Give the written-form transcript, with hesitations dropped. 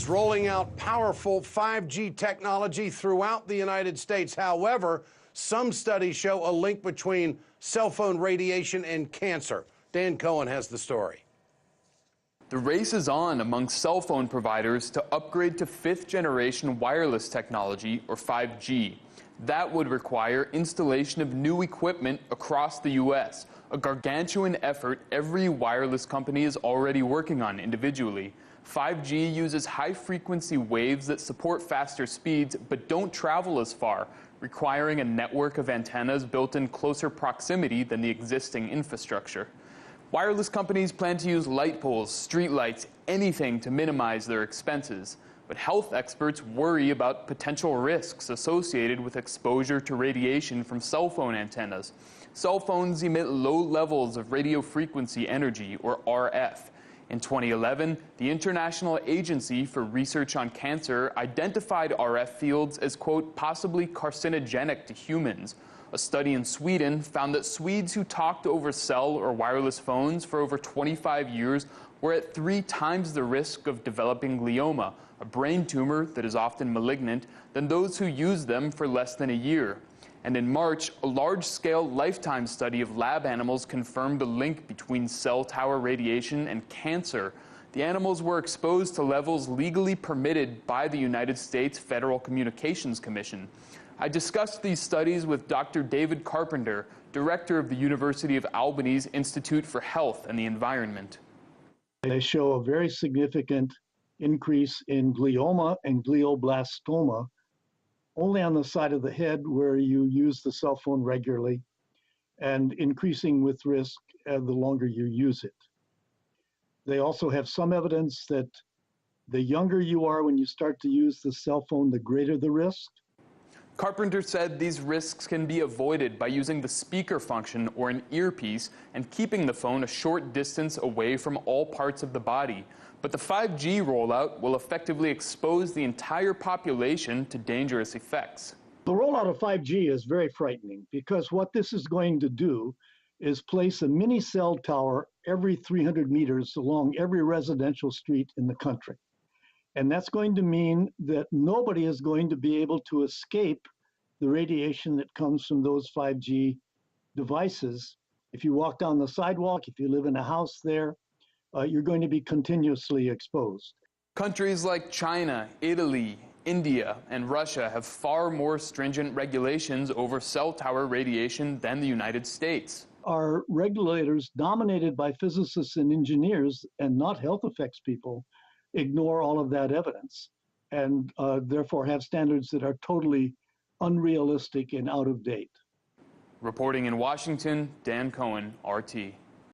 Rolling out powerful 5G technology throughout the United States. However, some studies show a link between cell phone radiation and cancer. Dan Cohen has the story. The race is on among cell phone providers to upgrade to fifth-generation wireless technology, or 5G. That would require installation of new equipment across the U.S., a gargantuan effort every wireless company is already working on individually. 5G uses high-frequency waves that support faster speeds but don't travel as far, requiring a network of antennas built in closer proximity than the existing infrastructure. Wireless companies plan to use light poles, streetlights, anything to minimize their expenses. But health experts worry about potential risks associated with exposure to radiation from cell phone antennas. Cell phones emit low levels of radio frequency energy, or RF. In 2011, the International Agency for Research on Cancer identified RF fields as, quote, possibly carcinogenic to humans. A study in Sweden found that Swedes who talked over cell or wireless phones for over 25 years were at 3 times the risk of developing glioma, a brain tumor that is often malignant, than those who used them for less than a year. And in March, a large-scale lifetime study of lab animals confirmed a link between cell tower radiation and cancer. The animals were exposed to levels legally permitted by the United States Federal Communications Commission. I discussed these studies with Dr. David Carpenter, director of the University of Albany's Institute for Health and the Environment. They show a very significant increase in glioma and glioblastoma only on the side of the head where you use the cell phone regularly, and increasing with risk the longer you use it. They also have some evidence that the younger you are when you start to use the cell phone, the greater the risk. Carpenter said these risks can be avoided by using the speaker function or an earpiece and keeping the phone a short distance away from all parts of the body. But the 5G rollout will effectively expose the entire population to dangerous effects. The rollout of 5G is very frightening because what this is going to do is place a mini cell tower every 300 meters along every residential street in the country. And that's going to mean that nobody is going to be able to escape the radiation that comes from those 5G devices. If you walk down the sidewalk, if you live in a house there, you're going to be continuously exposed. Countries like China, Italy, India, and Russia have far more stringent regulations over cell tower radiation than the United States. Our regulators, dominated by physicists and engineers and not health effects people, ignore all of that evidence and therefore have standards that are totally unrealistic and out of date. Reporting in Washington, Dan Cohen, RT.